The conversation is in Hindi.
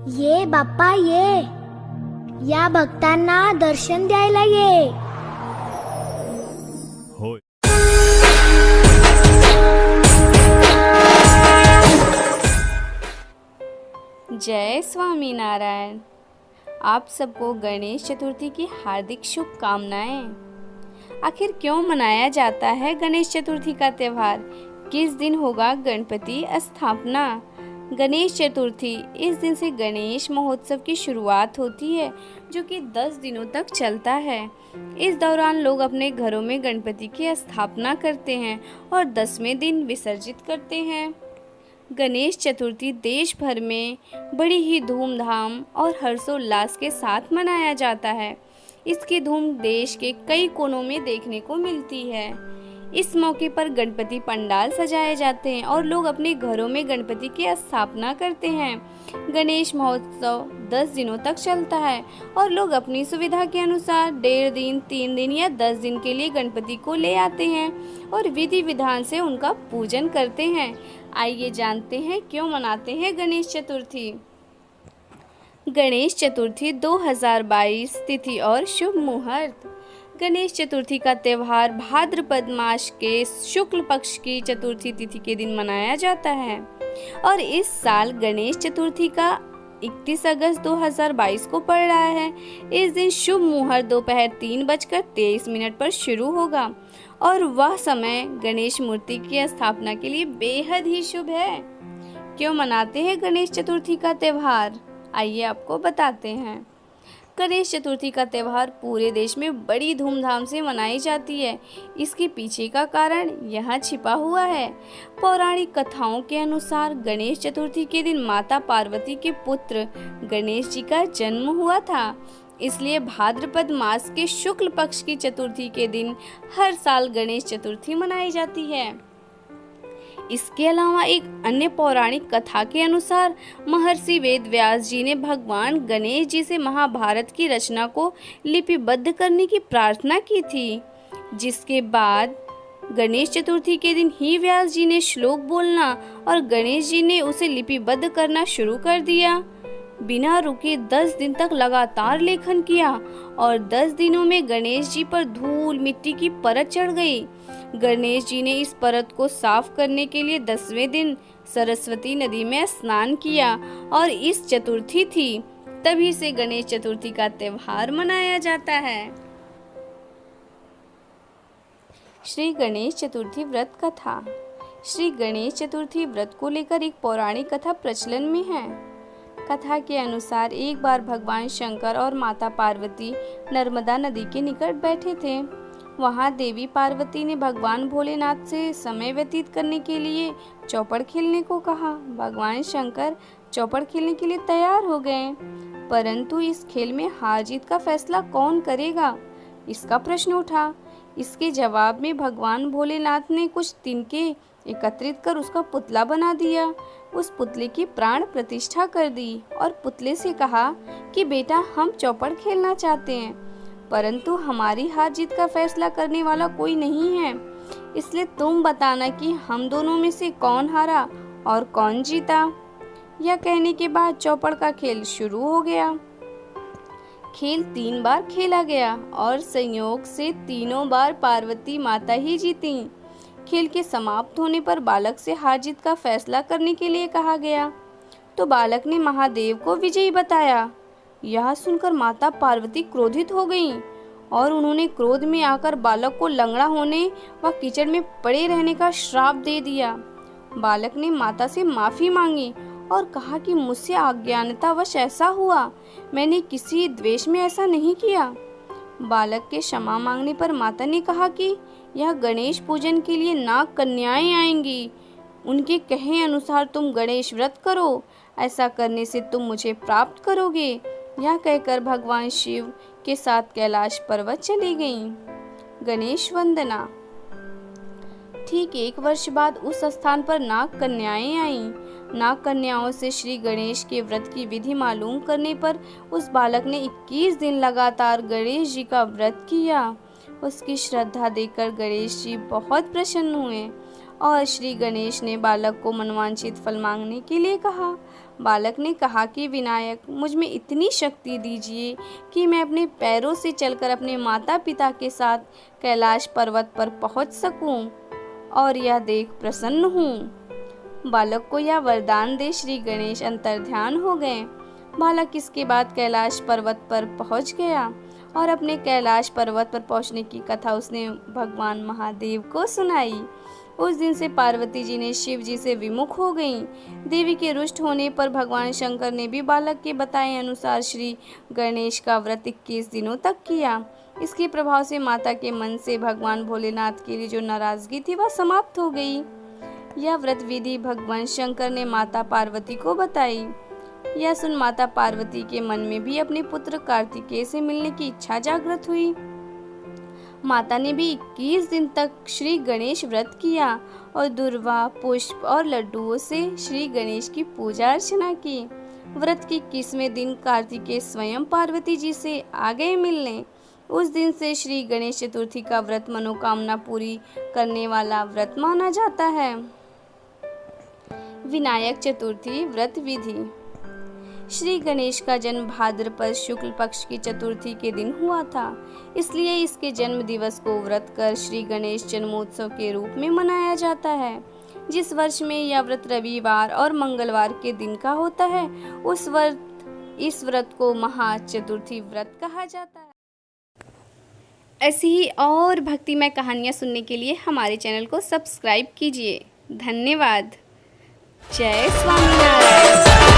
ये बाप्पा ये, या भक्तांना दर्शन द्यायला ये. होय. जय स्वामी नारायण। आप सबको गणेश चतुर्थी की हार्दिक शुभकामनाएं। आखिर क्यों मनाया जाता है गणेश चतुर्थी का त्यौहार? किस दिन होगा गणपति स्थापना? गणेश चतुर्थी, इस दिन से गणेश महोत्सव की शुरुआत होती है जो कि 10 दिनों तक चलता है। इस दौरान लोग अपने घरों में गणपति की स्थापना करते हैं और 10वें दिन विसर्जित करते हैं। गणेश चतुर्थी देश भर में बड़ी ही धूमधाम और हर्षोल्लास के साथ मनाया जाता है। इसकी धूम देश के कई कोनों में देखने को मिलती है। इस मौके पर गणपति पंडाल सजाए जाते हैं और लोग अपने घरों में गणपति की स्थापना करते हैं। गणेश महोत्सव 10 दिनों तक चलता है और लोग अपनी सुविधा के अनुसार 1.5 दिन, 3 दिन या 10 दिन के लिए गणपति को ले आते हैं और विधि विधान से उनका पूजन करते हैं। आइए जानते हैं क्यों मनाते हैं गणेश चतुर्थी। गणेश चतुर्थी 2022 तिथि और शुभ मुहूर्त। गणेश चतुर्थी का त्यौहार भाद्रपद मास के शुक्ल पक्ष की चतुर्थी तिथि के दिन मनाया जाता है और इस साल गणेश चतुर्थी का 31 अगस्त 2022 को पड़ रहा है। इस दिन शुभ मुहूर्त दोपहर 3:23 पर शुरू होगा और वह समय गणेश मूर्ति की स्थापना के लिए बेहद ही शुभ है। क्यों मनाते हैं गणेश चतुर्थी का त्यौहार? आइए आपको बताते हैं। गणेश चतुर्थी का त्यौहार पूरे देश में बड़ी धूमधाम से मनाई जाती है। इसके पीछे का कारण यहाँ छिपा हुआ है। पौराणिक कथाओं के अनुसार गणेश चतुर्थी के दिन माता पार्वती के पुत्र गणेश जी का जन्म हुआ था। इसलिए भाद्रपद मास के शुक्ल पक्ष की चतुर्थी के दिन हर साल गणेश चतुर्थी मनाई जाती है। इसके अलावा एक अन्य पौराणिक कथा के अनुसार महर्षि वेद व्यास जी ने भगवान गणेश जी से महाभारत की रचना को लिपिबद्ध करने की प्रार्थना की थी, जिसके बाद गणेश चतुर्थी के दिन ही व्यास जी ने श्लोक बोलना और गणेश जी ने उसे लिपिबद्ध करना शुरू कर दिया। बिना रुके 10 दिन तक लगातार लेखन किया और 10 दिनों में गणेश जी पर धूल मिट्टी की परत चढ़ गई। गणेश जी ने इस परत को साफ करने के लिए 10वें दिन सरस्वती नदी में स्नान किया और इस चतुर्थी थी। तभी से गणेश चतुर्थी का त्यौहार मनाया जाता है। श्री गणेश चतुर्थी व्रत कथा। श्री गणेश चतुर्थी व्रत को लेकर एक पौराणिक कथा प्रचलन में है। कथा के अनुसार एक बार भगवान शंकर और माता पार्वती नर्मदा नदी के निकट बैठे थे। वहां देवी पार्वती ने भगवान भोलेनाथ से समय व्यतीत करने के लिए चौपड़ खेलने को कहा। भगवान शंकर चौपड़ खेलने के लिए तैयार हो गए, परंतु इस खेल में हार जीत का फैसला कौन करेगा, इसका प्रश्न उठा। इसके जवाब में भगवान भोलेनाथ ने कुछ तिनके एकत्रित कर उसका पुतला बना दिया। उस पुतले की प्राण प्रतिष्ठा कर दी और पुतले से कहा कि बेटा, हम चौपड़ खेलना चाहते हैं, परंतु हमारी हार जीत का फैसला करने वाला कोई नहीं है, इसलिए तुम बताना कि हम दोनों में से कौन हारा और कौन जीता। यह कहने के बाद चौपड़ का खेल शुरू हो गया। खेल 3 बार खेला गया और संयोग से तीनों बार पार्वती माता ही जीती। खेल के समाप्त होने पर बालक से हार जीत का फैसला करने के लिए कहा गया, तो बालक ने महादेव को विजयी बताया। यह सुनकर माता पार्वती क्रोधित हो गईं और उन्होंने क्रोध में आकर बालक को लंगड़ा होने व कीचड़ में पड़े रहने का श्राप दे दिया। बालक ने माता से माफी मांगी और कहा कि मुझसे अज्ञानतावश ऐसा हुआ, मैंने किसी द्वेष में ऐसा नहीं किया। बालक के क्षमा मांगने पर माता ने कहा कि यह गणेश पूजन के लिए नाग कन्याएं आएंगी, उनके कहे अनुसार तुम गणेश व्रत करो, ऐसा करने से तुम मुझे प्राप्त करोगे। यह कहकर भगवान शिव के साथ कैलाश पर्वत चली गईं। गणेश वंदना। ठीक 1 वर्ष बाद उस स्थान पर नाग कन्याएं आईं। नाग कन्याओं से श्री गणेश के व्रत की विधि मालूम करने पर उस बालक ने 21 दिन लगातार गणेश जी का व्रत किया। उसकी श्रद्धा देखकर गणेश जी बहुत प्रसन्न हुए और श्री गणेश ने बालक को मनवांछित फल मांगने के लिए कहा। बालक ने कहा कि विनायक, मुझ में इतनी शक्ति दीजिए कि मैं अपने पैरों से चलकर अपने माता पिता के साथ कैलाश पर्वत पर पहुंच सकूं और यह देख प्रसन्न हूं। बालक को यह वरदान दे श्री गणेश अंतर्ध्यान हो गए। बालक इसके बाद कैलाश पर्वत पर पहुंच गया और अपने कैलाश पर्वत पर पहुंचने की कथा उसने भगवान महादेव को सुनाई। उस दिन से पार्वती जी ने शिव जी से विमुख हो गईं। देवी के रुष्ट होने पर भगवान शंकर ने भी बालक के बताए अनुसार श्री गणेश का व्रत 21 दिनों तक किया। इसके प्रभाव से माता के मन से भगवान भोलेनाथ के लिए जो नाराजगी थी वह समाप्त हो गई। यह व्रत विधि भगवान शंकर ने माता पार्वती को बताई। यह सुन माता पार्वती के मन में भी अपने पुत्र कार्तिकेय से मिलने की इच्छा जागृत हुई। माता ने भी 21 दिन तक श्री गणेश व्रत किया और दुर्वा, पुष्प और लड्डुओं से श्री गणेश की पूजा अर्चना की। व्रत के 21वें दिन कार्तिकेय स्वयं पार्वती जी से आ गए मिलने। उस दिन से श्री गणेश चतुर्थी का व्रत मनोकामना पूरी करने वाला व्रत माना जाता है। विनायक चतुर्थी व्रत विधि। श्री गणेश का जन्म भाद्रपद शुक्ल पक्ष की चतुर्थी के दिन हुआ था, इसलिए इसके जन्म दिवस को व्रत कर श्री गणेश जन्मोत्सव के रूप में मनाया जाता है। जिस वर्ष में यह व्रत रविवार और मंगलवार के दिन का होता है, इस व्रत को महाचतुर्थी व्रत कहा जाता है। ऐसी ही और भक्तिमय कहानियाँ सुनने के लिए हमारे चैनल को सब्सक्राइब कीजिए। धन्यवाद। जय स्वामीनारायण।